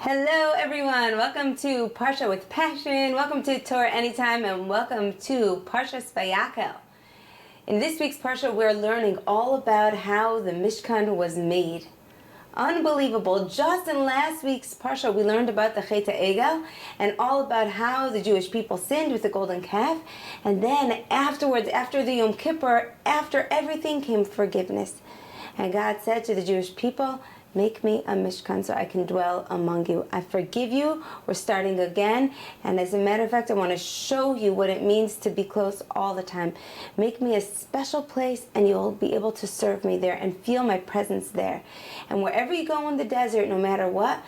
Hello everyone, welcome to Parsha with Passion, welcome to Torah Anytime, and welcome to Parshas Vayakhel. In this week's Parsha, we're learning all about how the Mishkan was made. Unbelievable. Just in last week's Parsha, we learned about the Chet HaEgel and all about how the Jewish people sinned with the golden calf. And then afterwards, after the Yom Kippur, after everything came forgiveness. And God said to the Jewish people, make me a Mishkan so I can dwell among you. I forgive you. We're starting again. And as a matter of fact, I want to show you what it means to be close all the time. Make me a special place and you'll be able to serve me there and feel my presence there. And wherever you go in the desert, no matter what,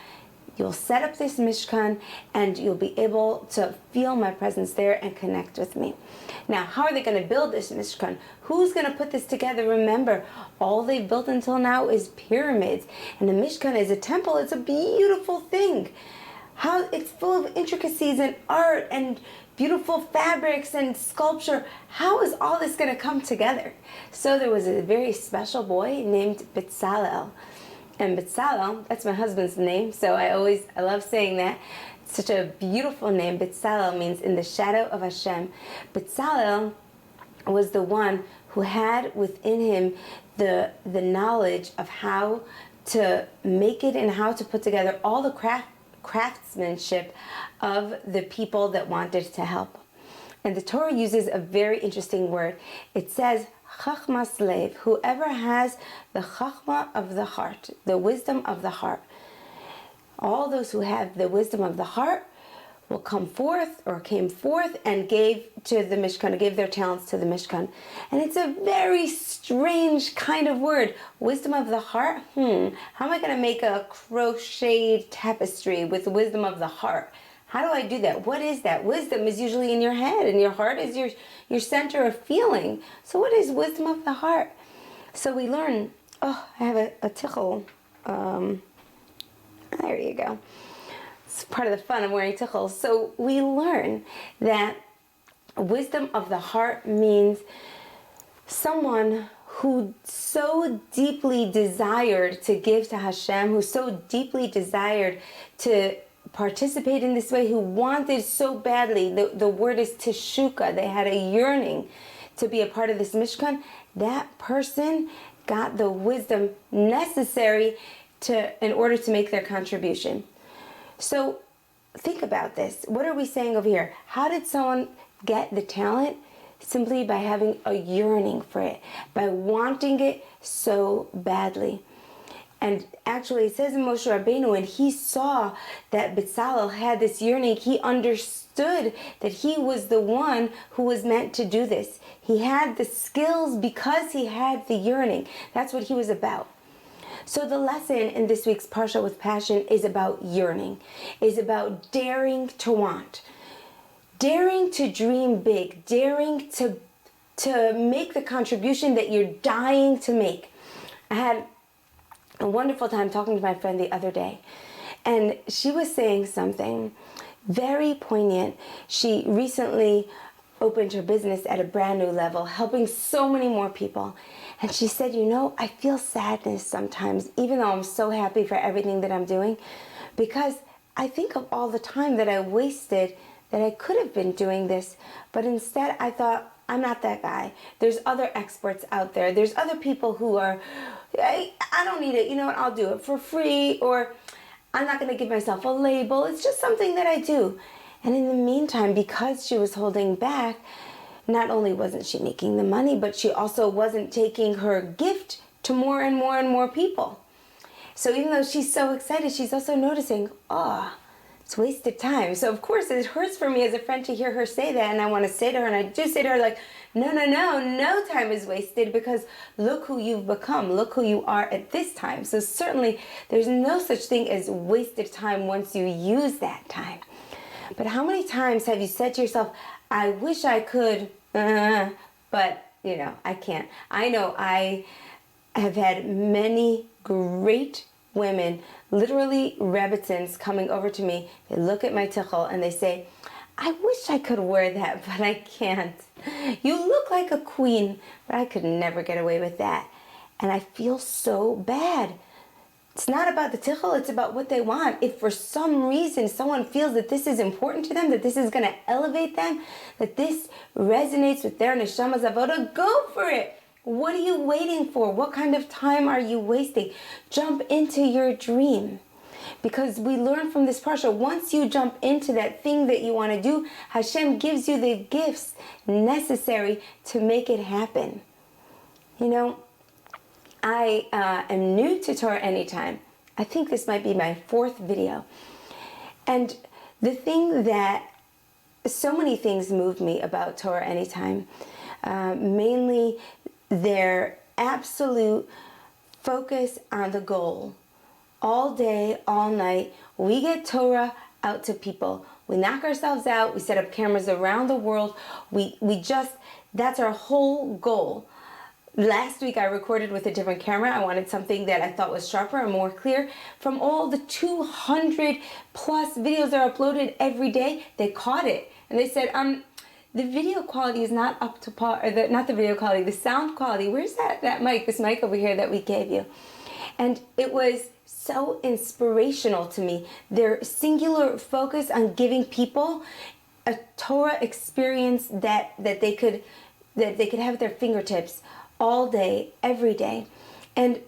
you'll set up this Mishkan and you'll be able to feel my presence there and connect with me. Now, how are they going to build this Mishkan? Who's going to put this together? Remember, all they've built until now is pyramids. And the Mishkan is a temple. It's a beautiful thing. It's full of intricacies and art and beautiful fabrics and sculpture. How is all this going to come together? So there was a very special boy named Bezalel. And Bezalel, that's my husband's name, so I love saying that. It's such a beautiful name. Bezalel means in the shadow of Hashem. Bezalel was the one who had within him the knowledge of how to make it and how to put together all the craftsmanship of the people that wanted to help. And the Torah uses a very interesting word. It says, Chachma slave, whoever has the Chachma of the heart, the wisdom of the heart. All those who have the wisdom of the heart will come forth or came forth and gave to the Mishkan, gave their talents to the Mishkan. And it's a very strange kind of word. Wisdom of the heart? How am I going to make a crocheted tapestry with the wisdom of the heart? How do I do that? What is that? Wisdom is usually in your head, and your heart is your center of feeling. So what is wisdom of the heart? So we learn, I have a tickle. There you go. It's part of the fun of wearing tickles. So we learn that wisdom of the heart means someone who so deeply desired to give to Hashem, who so deeply desired to participate in this way, who wanted so badly, the word is teshuka, they had a yearning to be a part of this Mishkan. That person got the wisdom necessary in order to make their contribution. So think about this. What are we saying over here? How did someone get the talent? Simply by having a yearning for it, by wanting it so badly. And actually, it says in Moshe Rabbeinu, when he saw that Bezalel had this yearning, he understood that he was the one who was meant to do this. He had the skills because he had the yearning. That's what he was about. So the lesson in this week's Parsha with Passion is about yearning, is about daring to want, daring to dream big, daring to make the contribution that you're dying to make. I had a wonderful time talking to my friend the other day, and she was saying something very poignant. She recently opened her business at a brand new level, helping so many more people. And she said, I feel sadness sometimes, even though I'm so happy for everything that I'm doing, because I think of all the time that I wasted, that I could have been doing this, but instead I thought, I'm not that guy. There's other experts out there. There's other people who are, I don't need it. You know what? I'll do it for free, or I'm not going to give myself a label. It's just something that I do. And in the meantime, because she was holding back, not only wasn't she making the money, but she also wasn't taking her gift to more and more and more people. So even though she's so excited, she's also noticing, it's wasted time. So of course it hurts for me as a friend to hear her say that, and I want to say to her, and I do say to her, like, no time is wasted, because look who you've become, look who you are at this time. So certainly there's no such thing as wasted time once you use that time. But how many times have you said to yourself, I wish I could, but I can't. I know I have had many great women, literally Rebbitzins, coming over to me. They look at my tickle and they say, I wish I could wear that, but I can't. You look like a queen, but I could never get away with that. And I feel so bad. It's not about the tichel, it's about what they want. If for some reason someone feels that this is important to them, that this is going to elevate them, that this resonates with their neshama's avoda, go for it. What are you waiting for? What kind of time are you wasting? Jump into your dream. Because we learn from this parsha, once you jump into that thing that you want to do, Hashem gives you the gifts necessary to make it happen. You know, I am new to Torah Anytime. I think this might be my 4th video. And the thing that, so many things moved me about Torah Anytime. Mainly their absolute focus on the goal. All day, all night, we get Torah out to people. We knock ourselves out. We set up cameras around the world. We just, that's our whole goal. Last week I recorded with a different camera. I wanted something that I thought was sharper and more clear. From all the 200 plus videos that are uploaded every day, they caught it. And they said, the video quality is not up to par, or not the video quality, the sound quality. Where's that mic, this mic over here that we gave you? And it was so inspirational to me. Their singular focus on giving people a Torah experience that they could have at their fingertips all day, every day. And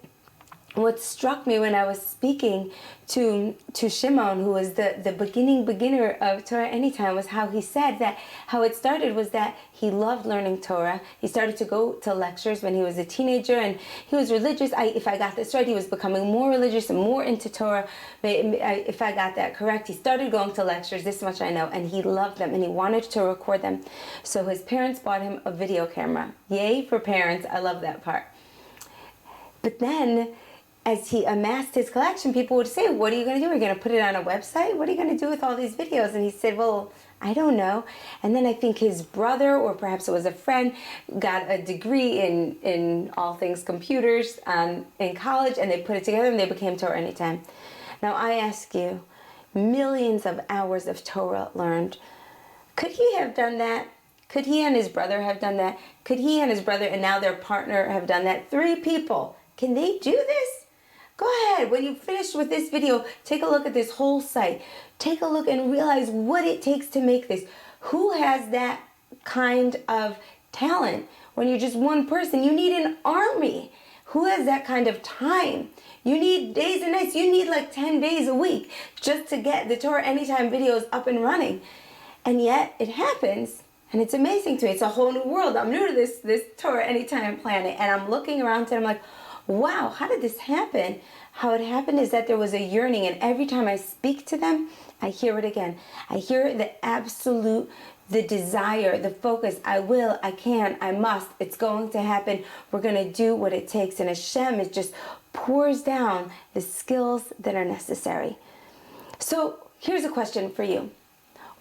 what struck me when I was speaking to Shimon, who was the beginner of Torah Anytime, was how he said that how it started was that he loved learning Torah. He started to go to lectures when he was a teenager, and he was religious. If I got this right, he was becoming more religious and more into Torah. If I got that correct, he started going to lectures, this much I know, and he loved them, and he wanted to record them. So his parents bought him a video camera. Yay for parents, I love that part. But then, as he amassed his collection, people would say, what are you going to do? Are you going to put it on a website? What are you going to do with all these videos? And he said, well, I don't know. And then I think his brother, or perhaps it was a friend, got a degree in all things computers in college, and they put it together and they became Torah Anytime. Now I ask you, millions of hours of Torah learned. Could he have done that? Could he and his brother have done that? Could he and his brother and now their partner have done that? 3 people. Can they do this? Go ahead, when you finish with this video, take a look at this whole site. Take a look and realize what it takes to make this. Who has that kind of talent? When you're just one person, you need an army. Who has that kind of time? You need days and nights. You need like 10 days a week just to get the Torah Anytime videos up and running. And yet it happens, and it's amazing to me. It's a whole new world. I'm new to this Torah Anytime planet, and I'm looking around and I'm like, wow, how did this happen? How it happened is that there was a yearning, and every time I speak to them, I hear it again. I hear the absolute, the desire, the focus. I will, I can, I must. It's going to happen. We're going to do what it takes. And Hashem just pours down the skills that are necessary. So here's a question for you.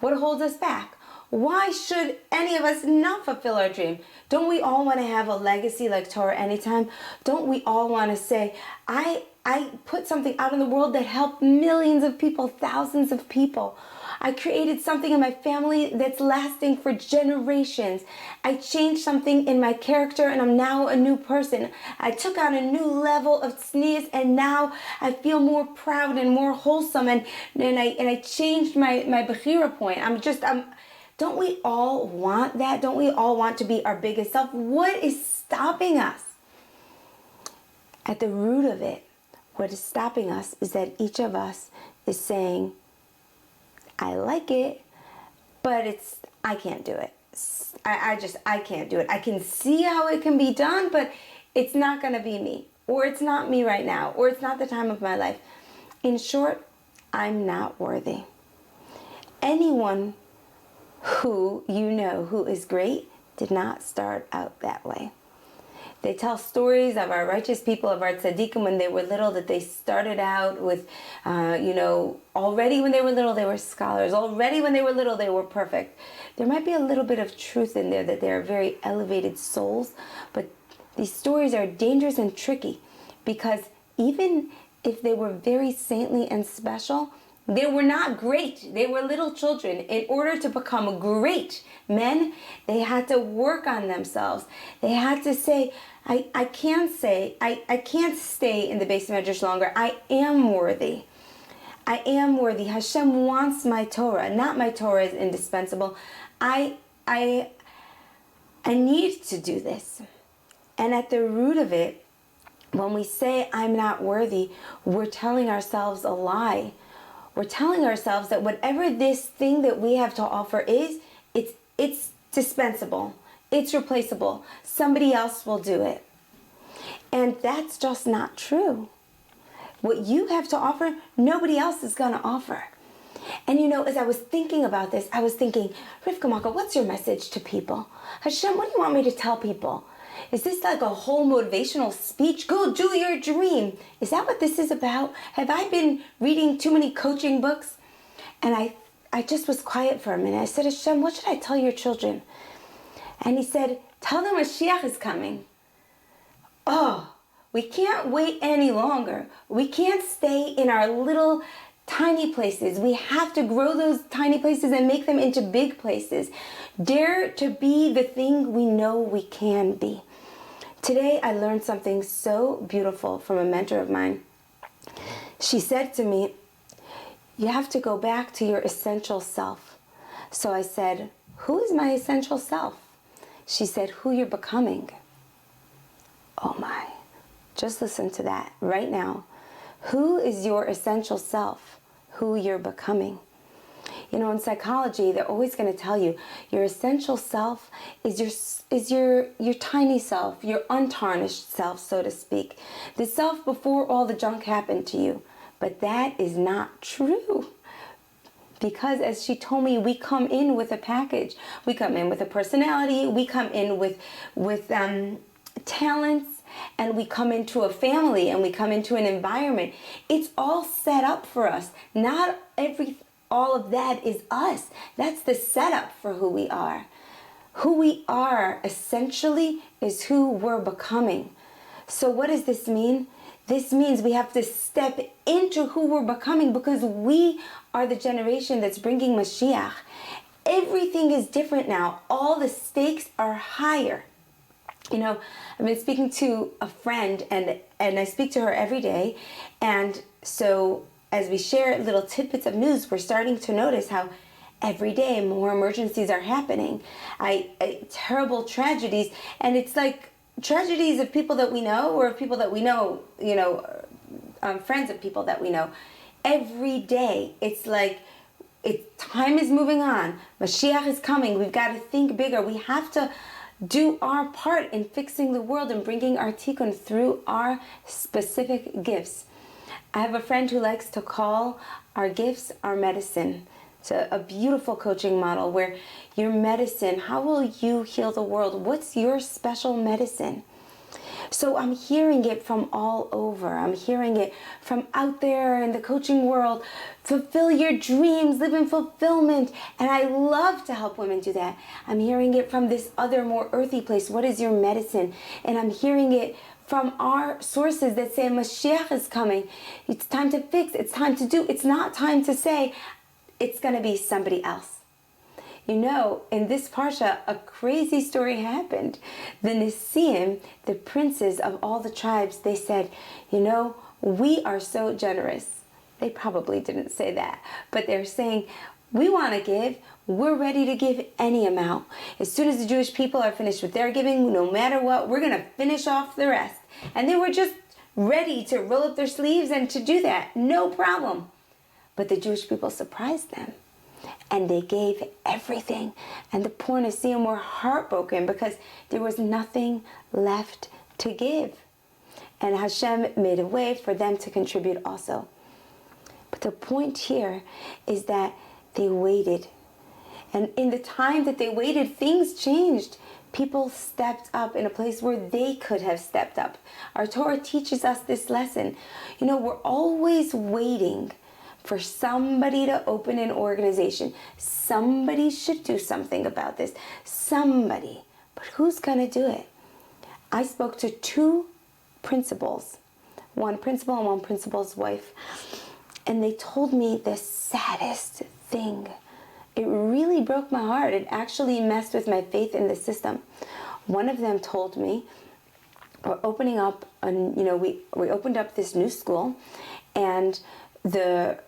What holds us back? Why should any of us not fulfill our dream? Don't we all want to have a legacy like Torah Anytime? Don't we all want to say, I put something out in the world that helped millions of people, thousands of people. I created something in my family that's lasting for generations. I changed something in my character, and I'm now a new person. I took on a new level of tznius, and now I feel more proud and more wholesome, and I changed my bechira point. Don't we all want that? Don't we all want to be our biggest self? What is stopping us? At the root of it, what is stopping us is that each of us is saying, I like it, but I can't do it. I can't do it. I can see how it can be done, but it's not going to be me. Or it's not me right now. Or it's not the time of my life. In short, I'm not worthy. Anyone who you know who is great did not start out that way. They tell stories of our righteous people, of our tzaddikim, when they were little, that they started out with, already when they were little, they were scholars. Already when they were little, they were perfect. There might be a little bit of truth in there, that they're very elevated souls, but these stories are dangerous and tricky, because even if they were very saintly and special, They were not great. They were little children. In order to become great men, they had to work on themselves. They had to say, I can't stay in the base medrash longer. I am worthy. I am worthy. Hashem wants my Torah. Not my Torah is indispensable. I need to do this. And at the root of it, when we say I'm not worthy, we're telling ourselves a lie. We're telling ourselves that whatever this thing that we have to offer is, it's dispensable. It's replaceable. Somebody else will do it. And that's just not true. What you have to offer, nobody else is going to offer. And as I was thinking about this, I was thinking, Rivka Malka, what's your message to people? Hashem, what do you want me to tell people? Is this like a whole motivational speech? Go do your dream. Is that what this is about? Have I been reading too many coaching books? And I just was quiet for a minute. I said, Hashem, what should I tell your children? And he said, tell them Mashiach is coming. Oh, we can't wait any longer. We can't stay in our little tiny places. We have to grow those tiny places and make them into big places. Dare to be the thing we know we can be. Today, I learned something so beautiful from a mentor of mine. She said to me, you have to go back to your essential self. So I said, who is my essential self? She said, who you're becoming. Oh my, just listen to that right now. Who is your essential self? Who you're becoming. In psychology, they're always going to tell you your essential self is your tiny self, your untarnished self, so to speak. The self before all the junk happened to you. But that is not true. Because as she told me, we come in with a package. We come in with a personality. We come in with talents. And we come into a family and we come into an environment. It's all set up for us. Not all of that is us. That's the setup for who we are. Who we are essentially is who we're becoming. So what does this mean? This means we have to step into who we're becoming because we are the generation that's bringing Mashiach. Everything is different now. All the stakes are higher. I've been speaking to a friend and I speak to her every day. And so as we share little tidbits of news, we're starting to notice how every day more emergencies are happening. Terrible tragedies. And it's like tragedies of people that we know or of people that we know, friends of people that we know. Every day it's like time is moving on. Mashiach is coming. We've got to think bigger. We have to do our part in fixing the world and bringing our tikkun through our specific gifts. I have a friend who likes to call our gifts our medicine. It's a beautiful coaching model where your medicine, how will you heal the world? What's your special medicine? So I'm hearing it from all over. I'm hearing it from out there in the coaching world. Fulfill your dreams, live in fulfillment. And I love to help women do that. I'm hearing it from this other more earthy place. What is your medicine? And I'm hearing it from our sources that say Mashiach is coming. It's time to fix. It's time to do. It's not time to say it's going to be somebody else. In this Parsha, a crazy story happened. The Nisim, the princes of all the tribes, they said, we are so generous. They probably didn't say that, but they're saying, we want to give. We're ready to give any amount. As soon as the Jewish people are finished with their giving, no matter what, we're going to finish off the rest. And they were just ready to roll up their sleeves and to do that. No problem. But the Jewish people surprised them. And they gave everything. And the poor Nisim were heartbroken because there was nothing left to give. And Hashem made a way for them to contribute also. But the point here is that they waited. And in the time that they waited, things changed. People stepped up in a place where they could have stepped up. Our Torah teaches us this lesson. We're always waiting for somebody to open an organization. Somebody should do something about this. Somebody. But who's going to do it? I spoke to two principals. One principal and one principal's wife. And they told me the saddest thing. It really broke my heart. It actually messed with my faith in the system. One of them told me, we're opening up, we opened up this new school, and the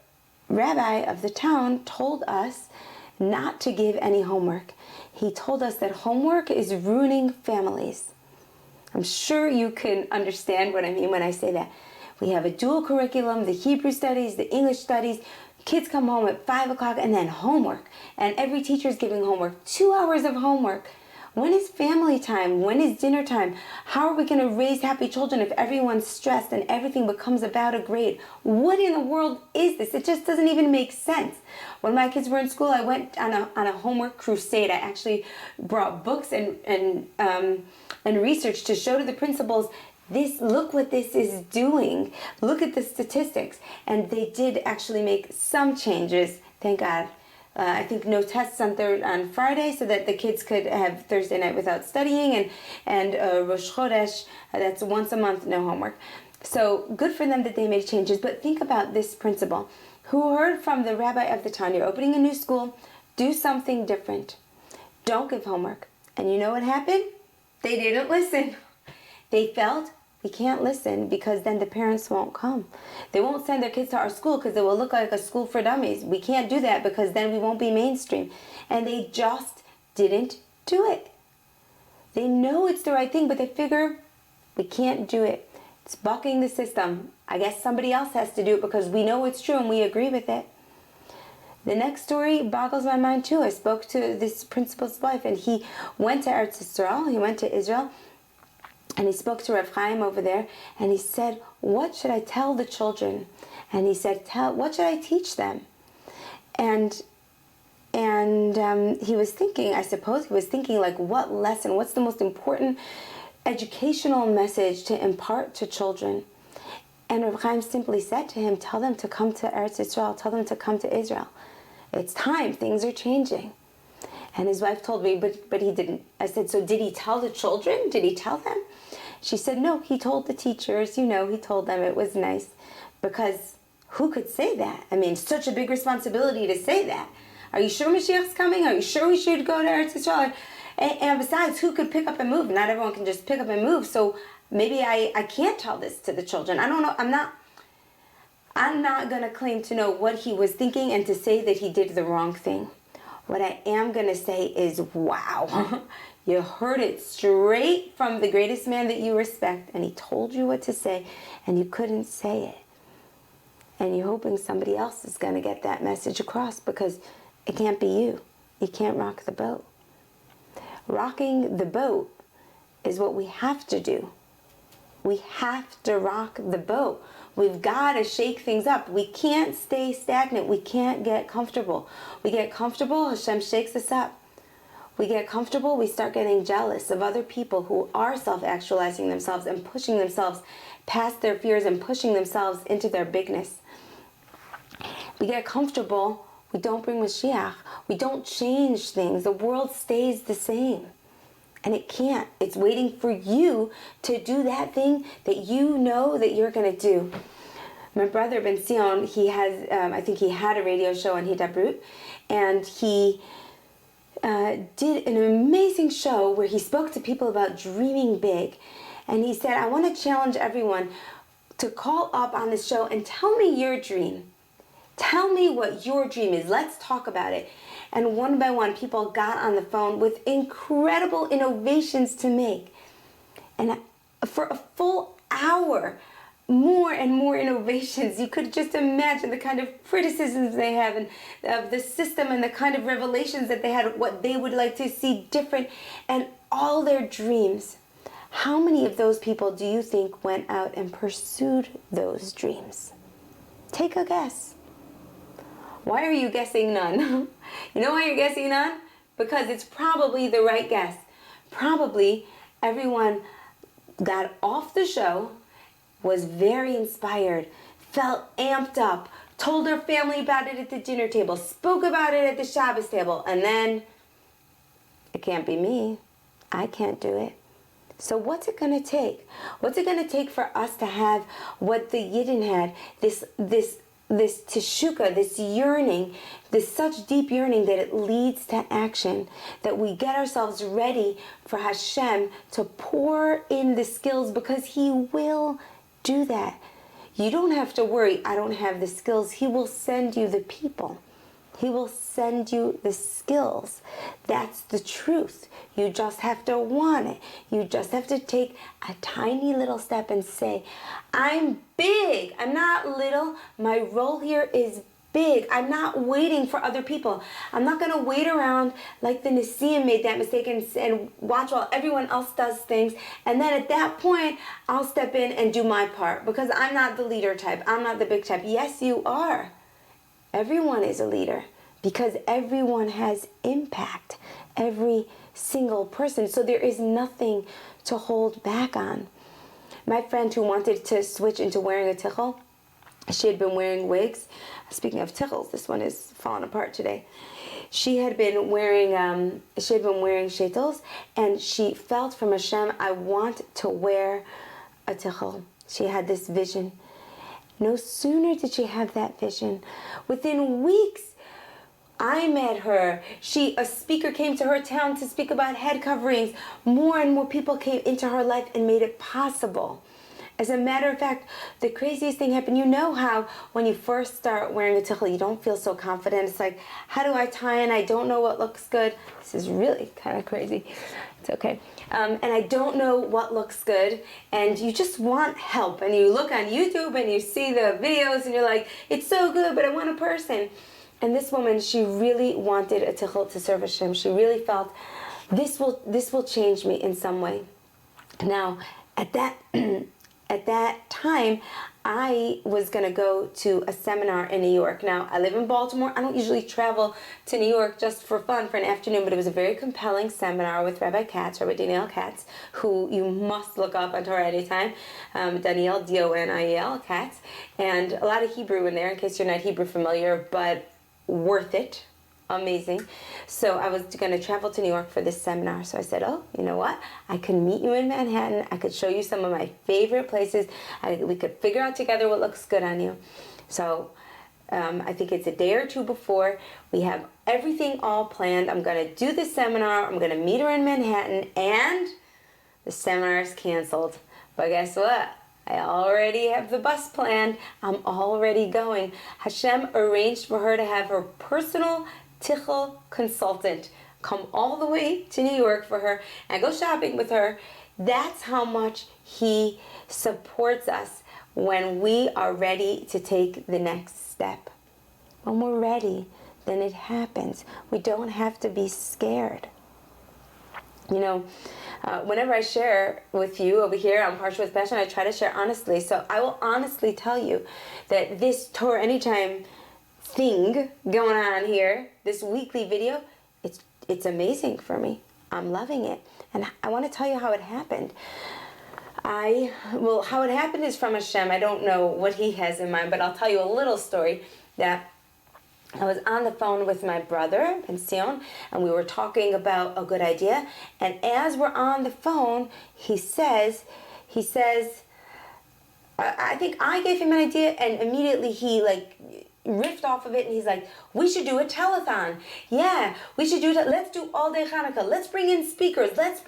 rabbi of the town told us not to give any homework. He told us that homework is ruining families. I'm sure you can understand what I mean when I say that. We have a dual curriculum, the Hebrew studies, the English studies. Kids come home at 5 o'clock and then homework. And every teacher is giving homework, 2 hours of homework. When is family time? When is dinner time? How are we going to raise happy children if everyone's stressed and everything becomes about a grade? What in the world is this? It just doesn't even make sense. When my kids were in school, I went on a homework crusade. I actually brought books and research to show to the principals, look what this is doing. Look at the statistics. And they did actually make some changes, thank God. I think no tests on Friday, so that the kids could have Thursday night without studying, and Rosh Chodesh, that's once a month, no homework. So good for them that they made changes. But think about this principle. Who heard from the rabbi of the town, you're opening a new school, do something different. Don't give homework. And you know what happened? They didn't listen. They felt, we can't listen because then the parents won't come. They won't send their kids to our school because it will look like a school for dummies. We can't do that because then we won't be mainstream. And they just didn't do it. They know it's the right thing, but they figure we can't do it. It's bucking the system. I guess somebody else has to do it because we know it's true and we agree with it. The next story boggles my mind too. I spoke to this principal's wife, and he went to Eretz Yisrael. He went to Israel. And he spoke to Rav Chaim over there, and he said, what should I tell the children? And he said, what should I teach them? And he was thinking, like, what lesson, what's the most important educational message to impart to children? And Rav Chaim simply said to him, tell them to come to Eretz Yisrael, tell them to come to Israel. It's time, things are changing. And his wife told me, but he didn't. I said, so did he tell the children? Did he tell them? She said, no, he told the teachers, he told them. It was nice. Because who could say that? I mean, such a big responsibility to say that. Are you sure Mashiach's coming? Are you sure we should go to Eretz Yisrael? And besides, who could pick up and move? Not everyone can just pick up and move. So maybe I can't tell this to the children. I don't know. I'm not going to claim to know what he was thinking and to say that he did the wrong thing. What I am going to say is, wow, you heard it straight from the greatest man that you respect, and he told you what to say, and you couldn't say it. And you're hoping somebody else is going to get that message across, because it can't be you. You can't rock the boat. Rocking the boat is what we have to do. We have to rock the boat. We've got to shake things up. We can't stay stagnant. We can't get comfortable. We get comfortable, Hashem shakes us up. We get comfortable, we start getting jealous of other people who are self-actualizing themselves and pushing themselves past their fears and pushing themselves into their bigness. We get comfortable, we don't bring Mashiach. We don't change things. The world stays the same. And it can't. It's waiting for you to do that thing that you know that you're going to do. My brother Ben Sion, he has, I think he had a radio show on Hidabrut, and he did an amazing show where he spoke to people about dreaming big. And he said, I want to challenge everyone to call up on this show and tell me your dream. Tell me what your dream is. Let's talk about it. And one by one, people got on the phone with incredible innovations to make. And for a full hour, more and more innovations. You could just imagine the kind of criticisms they have and of the system and the kind of revelations that they had, what they would like to see different, and all their dreams. How many of those people do you think went out and pursued those dreams? Take a guess. Why are you guessing none? You know why you're guessing none? Because it's probably the right guess. Probably everyone got off the show, was very inspired, felt amped up, told their family about it at the dinner table, spoke about it at the Shabbos table, and then, it can't be me. I can't do it. So what's it going to take? What's it going to take for us to have what the Yidden had, this this teshuka, this yearning, this such deep yearning that it leads to action, that we get ourselves ready for Hashem to pour in the skills, because He will do that. You don't have to worry, I don't have the skills. He will send you the people. He will send you the skills. That's the truth. You just have to want it. You just have to take a tiny little step and say, I'm big. I'm not little. My role here is big. I'm not waiting for other people. I'm not going to wait around like the Nisim made that mistake and watch while everyone else does things. And then at that point, I'll step in and do my part, because I'm not the leader type. I'm not the big type. Yes, you are. Everyone is a leader, because everyone has impact. Every single person. So there is nothing to hold back on. My friend who wanted to switch into wearing a tichel, she had been wearing wigs. Speaking of tichels, this one is falling apart today. She had been wearing shetels, and she felt from Hashem, I want to wear a tichel. She had this vision. No sooner did she have that vision, within weeks, I met her. A speaker came to her town to speak about head coverings. More and more people came into her life and made it possible. As a matter of fact, the craziest thing happened. You know how when you first start wearing a tichel, you don't feel so confident. It's like, how do I tie in? I don't know what looks good. This is really kind of crazy. It's okay. And I don't know what looks good. And you just want help. And you look on YouTube and you see the videos and you're like, it's so good, but I want a person. And this woman, she really wanted a tichel to serve Hashem. She really felt, this will change me in some way. Now, at that time, I was going to go to a seminar in New York. Now, I live in Baltimore. I don't usually travel to New York just for fun for an afternoon, but it was a very compelling seminar with Rabbi Katz, Rabbi Katz, who you must look up on Torah anytime, Daniel, D-O-N-I-E-L, Katz, and a lot of Hebrew in there in case you're not Hebrew familiar, but worth it. Amazing. So I was going to travel to New York for this seminar. So I said, oh, you know what? I can meet you in Manhattan. I could show you some of my favorite places. We could figure out together what looks good on you. So I think it's a day or two before. We have everything all planned. I'm going to do this seminar. I'm going to meet her in Manhattan. And the seminar is canceled. But guess what? I already have the bus planned. I'm already going. Hashem arranged for her to have her personal tichel consultant come all the way to New York for her and go shopping with her. That's how much He supports us when we are ready to take the next step. When we're ready, then it happens. We don't have to be scared. You know, whenever I share with you over here on Parshas with Passion, I try to share honestly. So I will honestly tell you that this Torah Anytime thing going on here, this weekly video, it's amazing for me. I'm loving it. And I want to tell you how it happened. How it happened is from Hashem. I don't know what He has in mind, but I'll tell you a little story that I was on the phone with my brother, Ben Sion, and we were talking about a good idea. And as we're on the phone, he says, I think I gave him an idea, and immediately he riffed off of it, and he's like, we should do a telethon. Yeah, we should do that. Let's do all day Hanukkah. Let's bring in speakers. Let's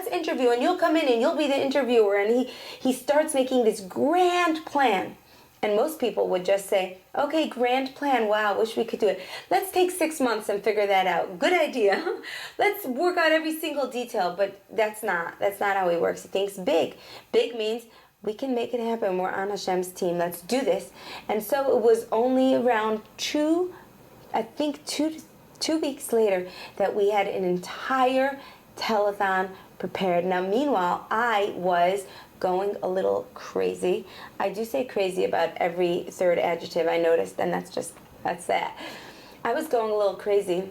interview, and you'll come in and you'll be the interviewer. And he starts making this grand plan. And most people would just say, okay, grand plan, wow, wish we could do it. Let's take 6 months and figure that out. Good idea. Let's work out every single detail, but that's not how He works. He thinks big. Big means we can make it happen. We're on Hashem's team. Let's do this. And so it was only around two weeks later that we had an entire telethon prepared. Now, meanwhile, I was going a little crazy. I do say crazy about every third adjective I noticed, and that's that. I was going a little crazy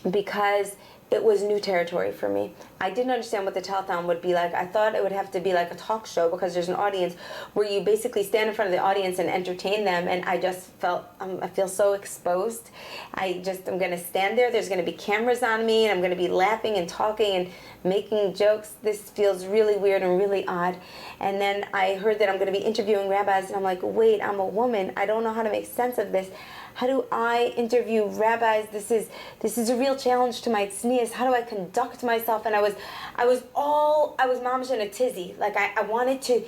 because it was new territory for me. I didn't understand what the telethon would be like. I thought it would have to be like a talk show because there's an audience where you basically stand in front of the audience and entertain them. And I just felt, I feel so exposed. I'm going to stand there. There's going to be cameras on me, and I'm going to be laughing and talking and making jokes. This feels really weird and really odd. And then I heard that I'm going to be interviewing rabbis, and I'm like, wait, I'm a woman. I don't know how to make sense of this. How do I interview rabbis? This is a real challenge to my tznius. How do I conduct myself? And I was mamish in a tizzy. Like I wanted to,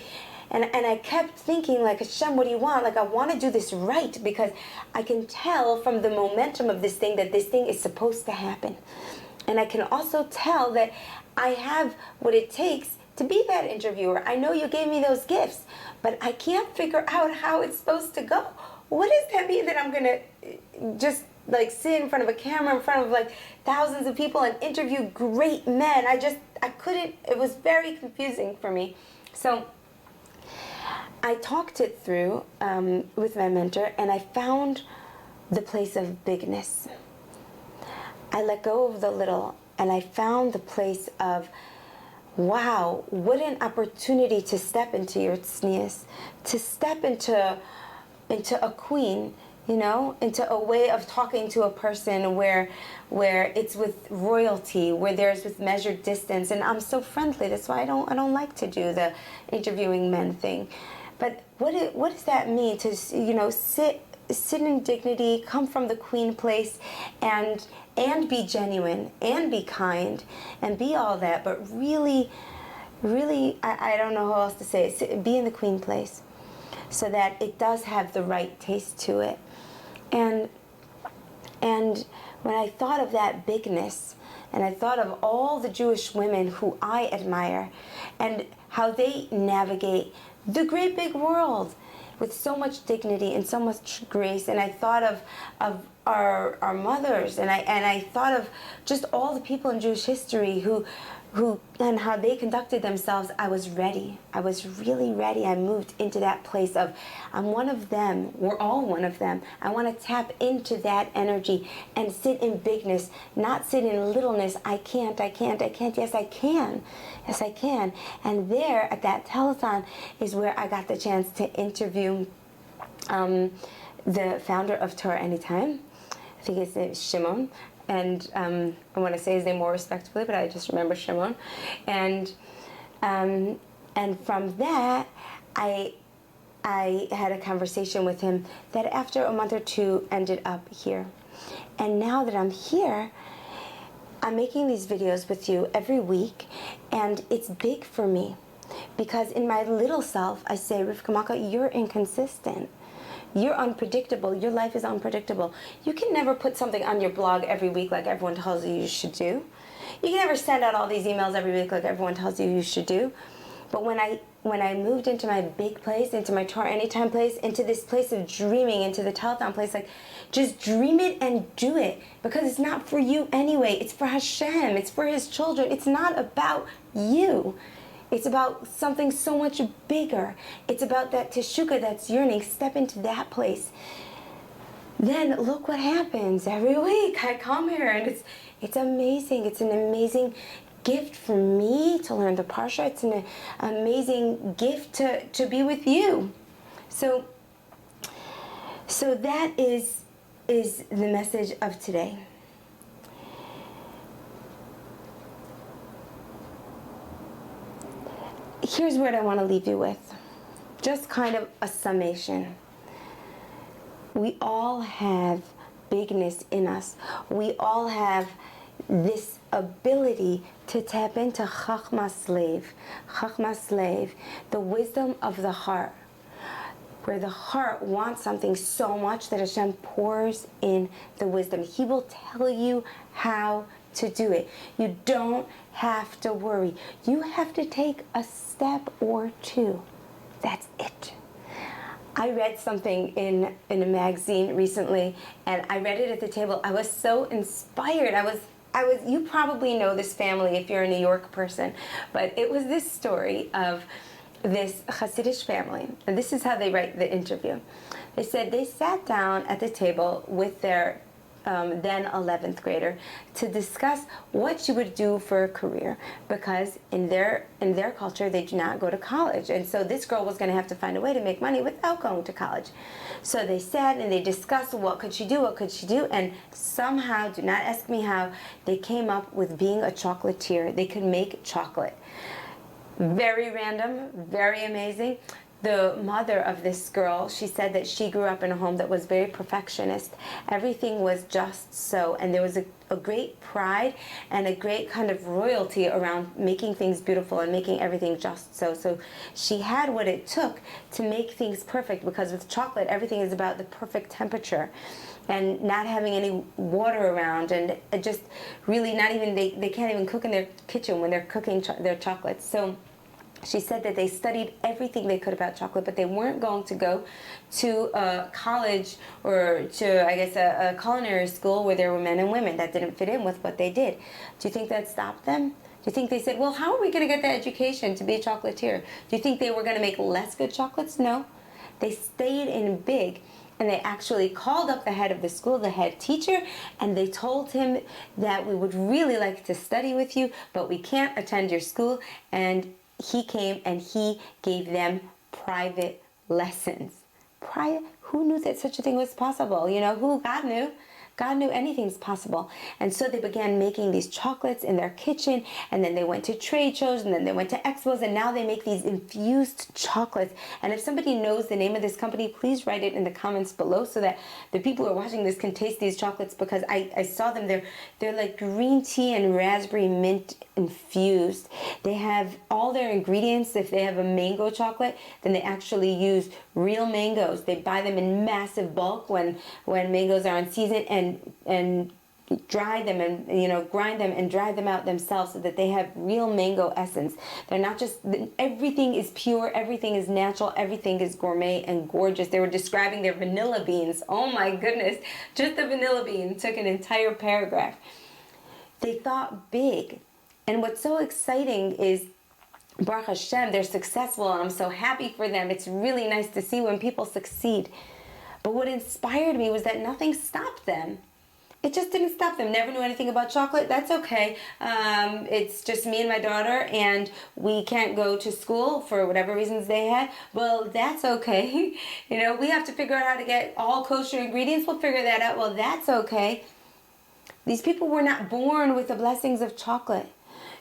and I kept thinking, like, Hashem, what do you want? Like, I want to do this right because I can tell from the momentum of this thing that this thing is supposed to happen. And I can also tell that I have what it takes to be that interviewer. I know you gave me those gifts, but I can't figure out how it's supposed to go. What does that mean that I'm going to just like sit in front of a camera in front of like thousands of people and interview great men? I couldn't, it was very confusing for me. So I talked it through with my mentor, and I found the place of bigness. I let go of the little, and I found the place of, wow, what an opportunity to step into your tznius, to step into a queen, you know, into a way of talking to a person where it's with royalty, where there's with measured distance. And I'm so friendly. That's why I don't like to do the interviewing men thing. But what does that mean to, you know, sit in dignity, come from the queen place, and be genuine and be kind and be all that, but really I don't know how else to say it. Be in the queen place, so that it does have the right taste to it. And when I thought of that bigness, and I thought of all the Jewish women who I admire, and how they navigate the great big world with so much dignity and so much grace, and I thought of our mothers, and I thought of just all the people in Jewish history who and how they conducted themselves, I was ready. I was really ready. I moved into that place of, I'm one of them. We're all one of them. I want to tap into that energy and sit in bigness, not sit in littleness. I can't. Yes, I can. Yes, I can. And there at that telethon is where I got the chance to interview the founder of Torah Anytime. I think his name is Shimon. And I want to say his name more respectfully, but I just remember Shimon. And from that, I had a conversation with him that after a month or two ended up here. And now that I'm here, I'm making these videos with you every week, and it's big for me. Because in my little self, I say, Rivka Malka, you're inconsistent. You're unpredictable. Your life is unpredictable. You can never put something on your blog every week like everyone tells you should do. You can never send out all these emails every week like everyone tells you should do. But when I moved into my big place, into my Torah Anytime place, into this place of dreaming, into the telethon place, like, just dream it and do it. Because it's not for you anyway. It's for Hashem. It's for His children. It's not about you. It's about something so much bigger. It's about that teshukah that's yearning. Step into that place. Then look what happens every week. I come here, and it's amazing. It's an amazing gift for me to learn the Parsha. It's an amazing gift to be with you. So that is the message of today. Here's what I want to leave you with. Just kind of a summation. We all have bigness in us. We all have this ability to tap into Chachma Slave, the wisdom of the heart, where the heart wants something so much that Hashem pours in the wisdom. He will tell you how to do it. You don't have to worry. You have to take a step or two. That's it. I read something in a magazine recently, and I read it at the table. I was so inspired. I was. You probably know this family if you're a New York person, but it was this story of this Hasidic family, and this is how they write the interview. They said they sat down at the table with their then 11th grader, to discuss what she would do for a career, because in their culture they do not go to college, and so this girl was going to have to find a way to make money without going to college. So they sat and they discussed what could she do, and somehow, do not ask me how, they came up with being a chocolatier. They could make chocolate. Very random, very amazing. The mother of this girl, she said that she grew up in a home that was very perfectionist. Everything was just so, and there was a great pride and a great kind of royalty around making things beautiful and making everything just so. So she had what it took to make things perfect, because with chocolate, everything is about the perfect temperature and not having any water around, and just really not even, they can't even cook in their kitchen when they're cooking their chocolates. So she said that they studied everything they could about chocolate, but they weren't going to go to college or to, I guess, a culinary school where there were men and women. That didn't fit in with what they did. Do you think that stopped them? Do you think they said, well, how are we going to get the education to be a chocolatier? Do you think they were going to make less good chocolates? No. They stayed in big, and they actually called up the head of the school, the head teacher, and they told him that we would really like to study with you, but we can't attend your school. And he came and he gave them private lessons. Who knew that such a thing was possible? You know, God knew. God knew anything's possible. And so they began making these chocolates in their kitchen, and then they went to trade shows, and then they went to expos, and now they make these infused chocolates. And if somebody knows the name of this company, please write it in the comments below so that the people who are watching this can taste these chocolates, because I saw them. They're like green tea and raspberry mint infused. They have all their ingredients. If they have a mango chocolate, then they actually use real mangoes. They buy them in massive bulk when mangoes are on season, and dry them, and grind them and dry them out themselves so that they have real mango essence. They're not just, everything is pure, everything is natural, everything is gourmet and gorgeous. They were describing their vanilla beans. Oh my goodness, just the vanilla bean took an entire paragraph. They thought big. And what's so exciting is, Baruch Hashem, they're successful, and I'm so happy for them. It's really nice to see when people succeed. But what inspired me was that nothing stopped them. It just didn't stop them. Never knew anything about chocolate. That's okay. It's just me and my daughter, and we can't go to school for whatever reasons they had. Well, that's okay. We have to figure out how to get all kosher ingredients. We'll figure that out. Well, that's okay. These people were not born with the blessings of chocolate.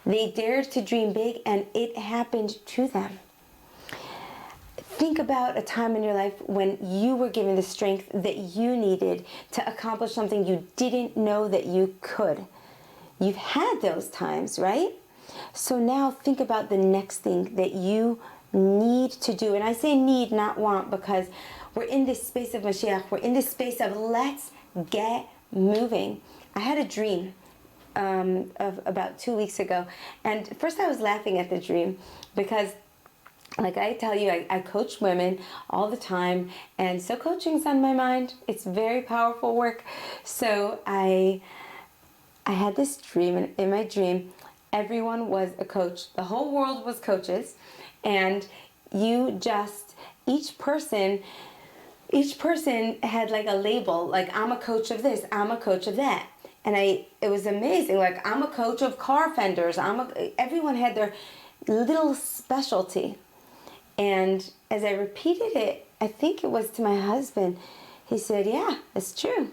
They dared to dream big, and it happened to them. Think about a time in your life when you were given the strength that you needed to accomplish something you didn't know that you could. You've had those times, right? So now think about the next thing that you need to do. And I say need, not want, because we're in this space of Mashiach. We're in this space of let's get moving. I had a dream of about 2 weeks ago. And first I was laughing at the dream because, like I tell you, I coach women all the time, and so coaching's on my mind. It's very powerful work. So I had this dream, and in my dream, everyone was a coach. The whole world was coaches, and each person had like a label, like I'm a coach of this, I'm a coach of that. And it was amazing. Like, I'm a coach of car fenders. Everyone had their little specialty. And as I repeated it, I think it was to my husband, he said, yeah, it's true.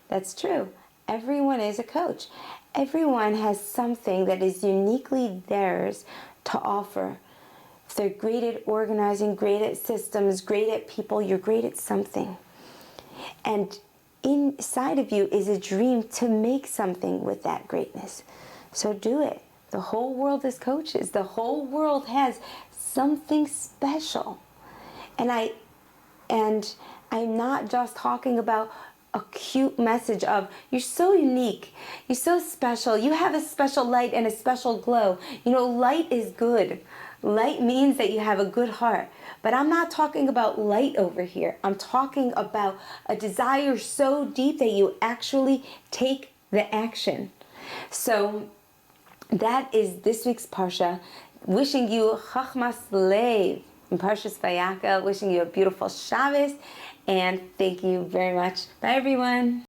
That's true. Everyone is a coach. Everyone has something that is uniquely theirs to offer. If they're great at organizing, great at systems, great at people, you're great at something. And inside of you is a dream to make something with that greatness. So do it. The whole world is coaches. The whole world has something special. And I'm not just talking about a cute message of you're so unique, you're so special, you have a special light and a special glow. Light is good. Light means that you have a good heart. But I'm not talking about light over here. I'm talking about a desire so deep that you actually take the action. So that is this week's Parsha. Wishing you Chachmas Lev in Parshas Vayakhel. Wishing you a beautiful Shabbos. And thank you very much. Bye, everyone.